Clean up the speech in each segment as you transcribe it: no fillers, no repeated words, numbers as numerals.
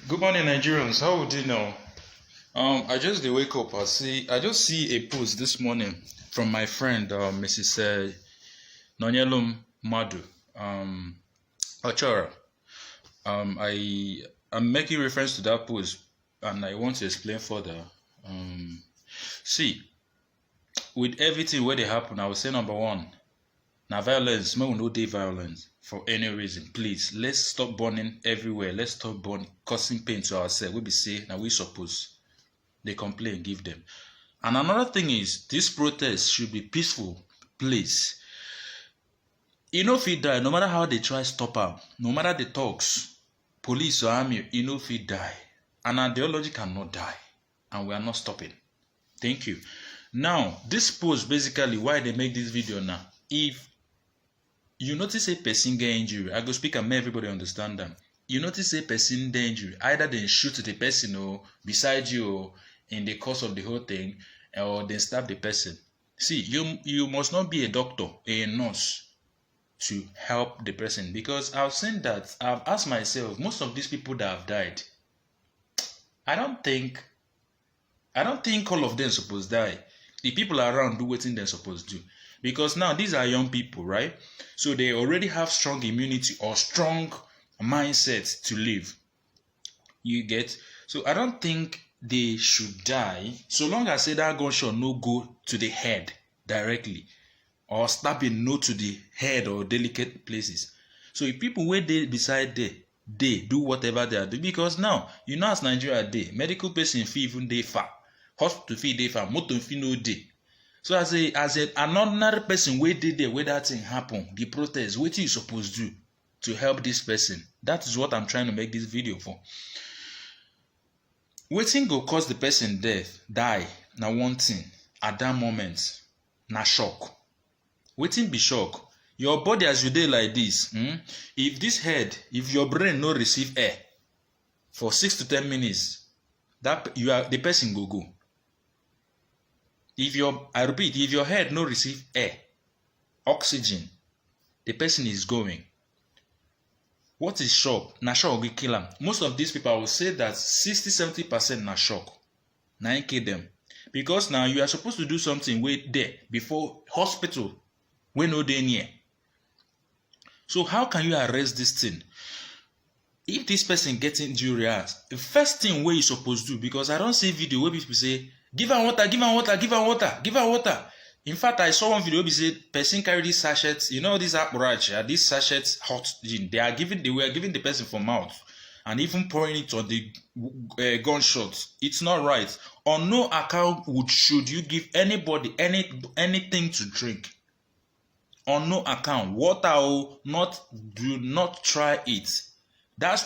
Good morning, Nigerians. How would you know? I just wake up. I just see a post this morning from my friend, Mrs. Nonyelum Madu, Ochora. I'm making reference to that post, and I want to explain further. See, with everything where they happen, I would say number one, now violence. May we no day violence for any reason. Please, let's stop burning everywhere. Let's stop burning, causing pain to ourselves. We be say now we suppose they complain, give them. And another thing is, this protest should be peaceful. Please, if it die, no matter how they try stop am, no matter the talks, police or army, if it die, and ideology cannot die, and we are not stopping. Thank you. Now, this post basically why they make this video now. If you notice a person get injury, I go speak and make everybody understand them. You notice a person get injury, either they shoot the person or beside you or in the course of the whole thing, or they stab the person. See, you must not be a doctor, a nurse to help the person, because I've seen that. I've asked myself, most of these people that have died, I don't think all of them supposed die. The people around do what they're supposed to do. Because now these are young people, right? So they already have strong immunity or strong mindset to live. You get? So I don't think they should die, so long as say that gunshot no go to the head directly, or stabbing no to the head or delicate places. So if people where they beside they do whatever they are doing, because now as Nigeria dey, medical person fee even dey far, hospital fee dey far, motor fee no dey. So as an ordinary person wey dey there where that thing happen, the protest, what you supposed to do to help this person? That is what I'm trying to make this video for. Wetin go cause the person die na one thing. At that moment na shock. Wetin be shock? Your body as you dey like this, if your brain no receive air for 6 to 10 minutes, the person go. If your head no receive air, oxygen, the person is going. What is shock? Na shock will kill them. Most of these people, I will say that 60-70% na shock. Na kill them. Because now you are supposed to do something way there before hospital when no dey near. So how can you arrest this thing? If this person gets injury, the first thing where you supposed to do, because I don't see video where people say, give her water, give her water, give her water, give her water. In fact, I saw one video where say person carry this sachet, this apparat, this sachet hot gin. They were giving the person for mouth and even pouring it on the gunshots. It's not right. On no account should you give anybody anything to drink. On no account, water do not try it. That's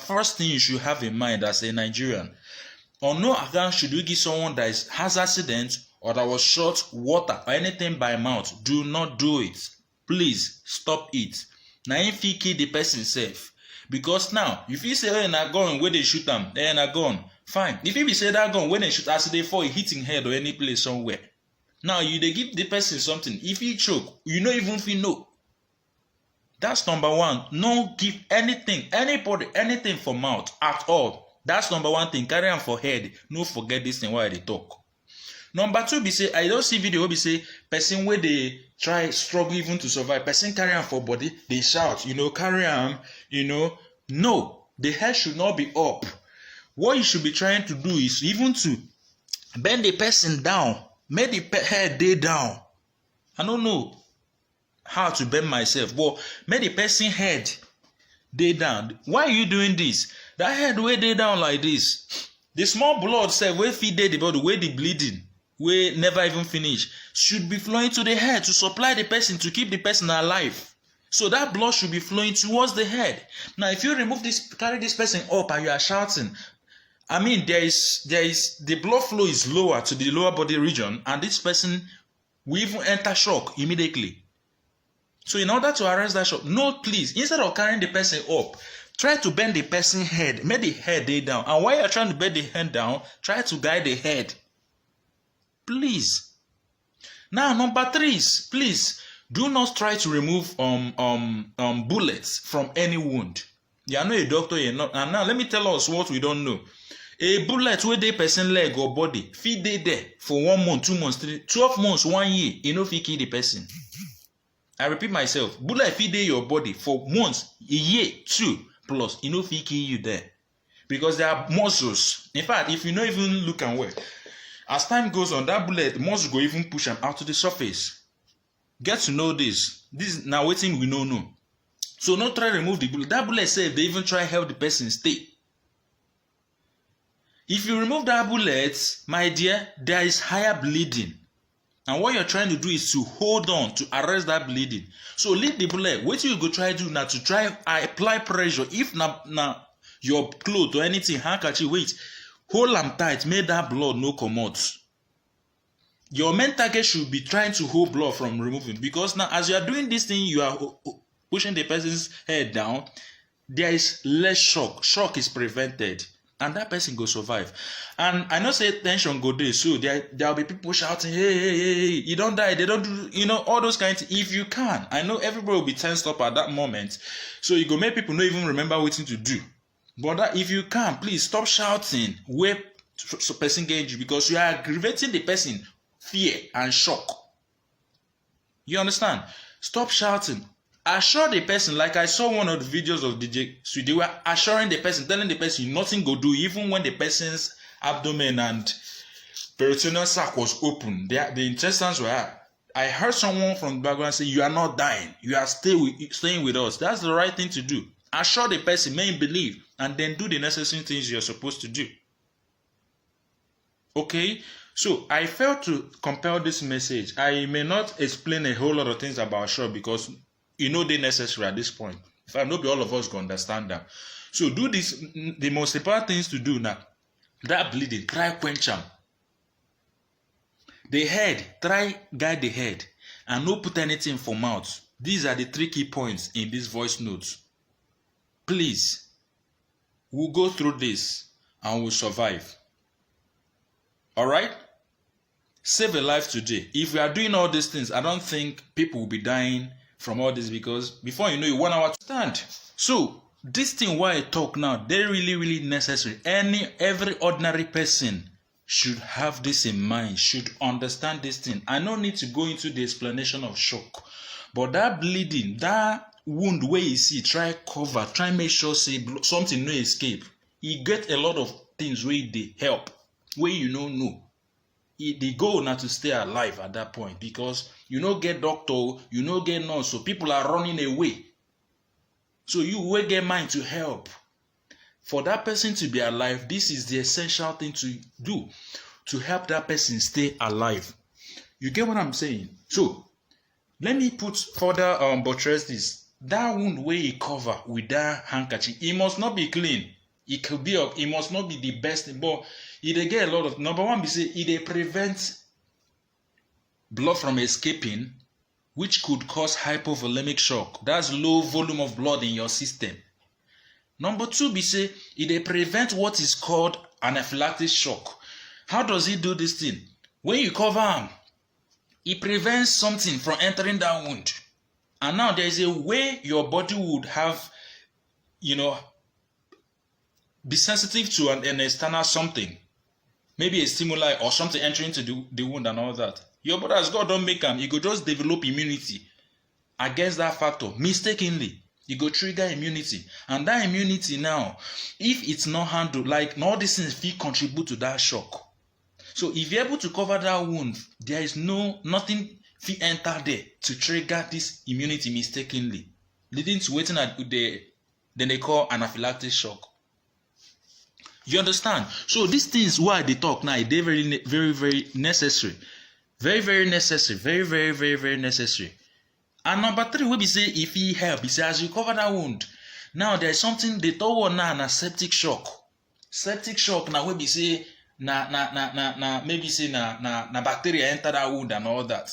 first thing you should have in mind as a Nigerian. On no account should you give someone that has accident or that was shot water or anything by mouth. Do not do it. Please stop it. Now if you kill the person safe, because now if you say na gun where they shoot them, na gun, fine. If you say that gun when they shoot as they fall, hitting head or any place somewhere. Now they give the person something. If he choke, even if you know. That's number one. No give anybody anything for mouth at all. That's number one thing. Carry on for head. No forget this thing while they talk. Number two, be say I don't see video where be say person where they try struggle even to survive. Person carry on for body, they shout, carry on, No, the head should not be up. What you should be trying to do is even to bend the person down. Make the head day down. I don't know how to bend myself, but make the person head day down. Why are you doing this? That head way day down like this. The small blood cell wey feed the body, where the bleeding, wey never even finish, should be flowing to the head to supply the person, to keep the person alive. So that blood should be flowing towards the head. Now, if you carry this person up and you are shouting, there is the blood flow is lower to the lower body region, and this person will even enter shock immediately. So in order to arrest that shock, no, please, instead of carrying the person up, try to bend the person's head. Make the head lay down. And while you're trying to bend the head down, try to guide the head. Please. Now, number three is, please, do not try to remove bullets from any wound. You are not a doctor, you're not. And now let me tell us what we don't know. A bullet wey dey person leg or body fit dey there for 1 month, 2 months, 12 months, 1 year, e no fit kill the person. I repeat myself, bullet fit dey your body for months, a year, 2 plus, e no fit kill you there. Because there are muscles. In fact, if you no even look am well, as time goes on, that bullet, muscle go even push am out to the surface. Get to know this. This na wetin we no know. So no try remove the bullet. That bullet sef dey even try help the person stay. If you remove that bullet, my dear, there is higher bleeding. And what you're trying to do is to hold on to arrest that bleeding. So leave the bullet. What you go try do now to try apply pressure. If na your clothes or anything, handkerchief, wait, hold am tight, make that blood no come out. Your main target should be trying to hold blood from removing. Because now as you are doing this thing, you are pushing the person's head down. There is less shock. Shock is prevented. And that person go survive. And I know say tension go there, so there will be people shouting, hey, you don't die, they don't do, all those kinds of things. If you can, I know everybody will be tensed up at that moment, so you go make people not even remember what to do. But if you can, please stop shouting where so person get injured, because you are aggravating the person fear and shock. You understand? Stop shouting. Assure the person, like I saw one of the videos of DJ Sweet, they were assuring the person, telling the person nothing go do, even when the person's abdomen and peritoneal sac was open. The intestines were out. I heard someone from the background say, you are not dying, you are staying with us. That's the right thing to do. Assure the person, make him believe, and then do the necessary things you're supposed to do. Okay? So I felt to compile this message. I may not explain a whole lot of things about shock because they're necessary at this point. In fact, not all of us can understand them. So do this. The most important things to do now. That bleeding, try quench them. The head, try guide the head, and no put anything for mouth. These are the 3 key points in this voice notes. Please, we'll go through this and we'll survive. All right? Save a life today. If we are doing all these things, I don't think people will be dying from all this, because before you know it, 1 hour to stand. So this thing why I talk now, they're really necessary. Every ordinary person should have this in mind, should understand this thing. I don't need to go into the explanation of shock, but that bleeding, that wound where you see, try cover, try make sure say something no escape. You get a lot of things where they help, where you don't know. The goal not to stay alive at that point, because you no get doctor, you no get nurse, so people are running away. So you will get mind to help. For that person to be alive, this is the essential thing to do to help that person stay alive. You get what I'm saying? So let me put further buttress this. That wound where you cover with that handkerchief, it must not be clean. It must not be the best, but it get a lot of. Number one, be say it prevent blood from escaping, which could cause hypovolemic shock. That's low volume of blood in your system. Number 2, be say it prevent what is called anaphylactic shock. How does it do this thing? When you cover them, it prevents something from entering that wound. And now there is a way your body would have, be sensitive to an external something. Maybe a stimuli or something entering into the wound and all that. Your body, as God don't make them, you could just develop immunity against that factor mistakenly. You go trigger immunity, and that immunity now, if it's not handled, like all these things will contribute to that shock. So if you're able to cover that wound, there is nothing will enter there to trigger this immunity mistakenly, leading to waiting at then they call anaphylactic shock. You understand? So these things why they talk now, they're very necessary. Very necessary. Very necessary. And number 3, we be say if he help, he say as you cover that wound, now there's something they talk about now, septic shock. Septic shock now we be say maybe say na bacteria enter that wound and all that,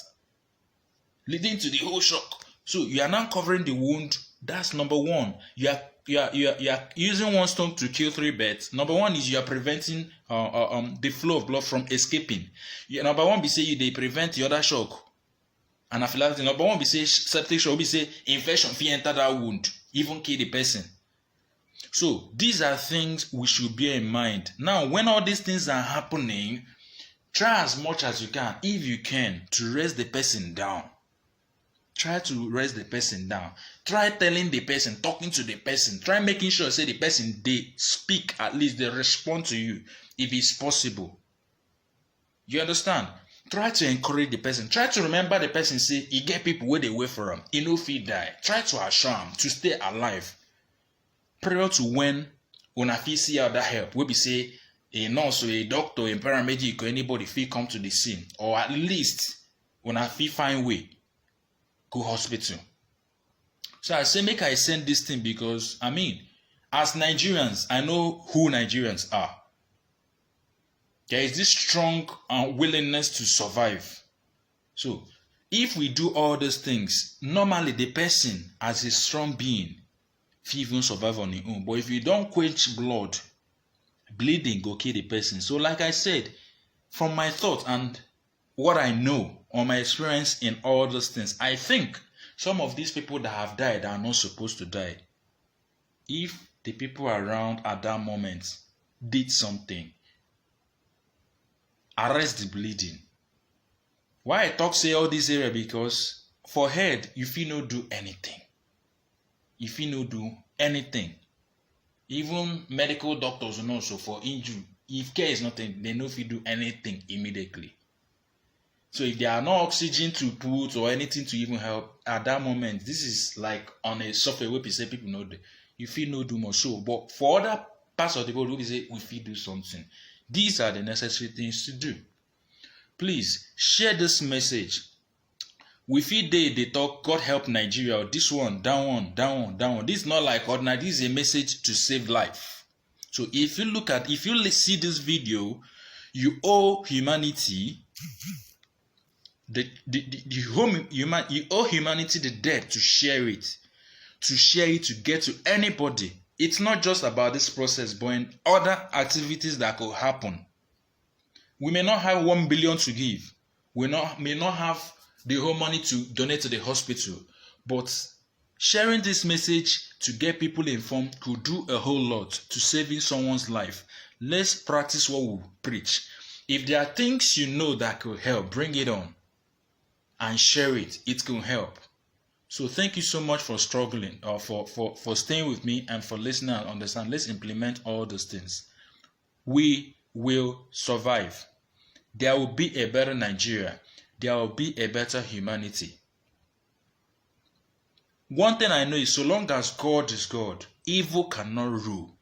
leading to the whole shock. So you are now covering the wound. That's number 1. You are using one stone to kill 3 birds. Number 1 is you are preventing the flow of blood from escaping. Number 1 be say they prevent the other shock. Anaphylactic. Number 1 be say septic shock. Be say infection fit enter that wound, even kill the person. So these are things we should bear in mind. Now, when all these things are happening, try as much as you can, if you can, to raise the person down. Try to raise the person down. Try telling the person, talking to the person. Try making sure, say the person, they speak, at least they respond to you, if it's possible. You understand? Try to encourage the person. Try to remember the person, say, you get people where they wait for him. You know if he die. Try to assure him to stay alive. Prior to when una fit see other help, we be say a nurse or a doctor, a paramedic or anybody fit come to the scene, or at least una fit find way go hospital. So I say make I send this thing because as Nigerians, I know who Nigerians are. There is this strong willingness to survive. So if we do all these things, normally the person as a strong being fit even survive on his own. But if you don't quench blood, bleeding go kill the person. So like I said, from my thought and what I know or my experience in all those things, I think some of these people that have died are not supposed to die. If the people around at that moment did something, arrest the bleeding. Why I talk say all this area? Because for head, you feel no do anything. You feel no do anything. Even medical doctors know so for injury, if care is nothing, they know if you do anything immediately. So if there are no oxygen to put or anything to even help at that moment, this is like on a software where people say people know that you feel no do more so. But for other parts of the world, we say we feel do something. These are the necessary things to do. Please share this message. We feel they talk God help Nigeria, or this one, down one, down one, down one. This is not like ordinary. This is a message to save life. So if you see this video, you owe humanity you owe humanity the debt to share it to get to anybody. It's not just about this process, but in other activities that could happen. We may not have 1 billion to give. We may not have the whole money to donate to the hospital, but sharing this message to get people informed could do a whole lot to saving someone's life. Let's practice what we preach. If there are things you know that could help, bring it on and share it. It can help. So thank you so much for struggling or for staying with me and for listening and understand. Let's implement all those things. We will survive. There will be a better Nigeria. There will be a better humanity. One thing I know is so long as God is God, evil cannot rule.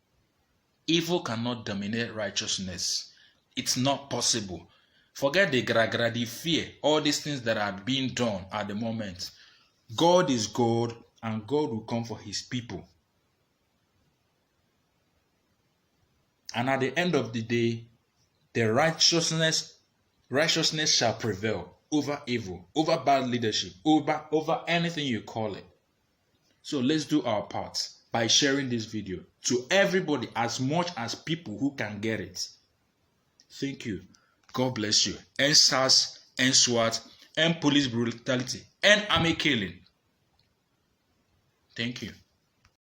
Evil cannot dominate righteousness. It's not possible. Forget the gra-gra, the fear, all these things that are being done at the moment. God is God, and God will come for his people. And at the end of the day, the righteousness shall prevail over evil, over bad leadership, over anything you call it. So let's do our part by sharing this video to everybody, as much as people who can get it. Thank you. God bless you. End SARS, end SWAT, end police brutality, end army killing. Thank you.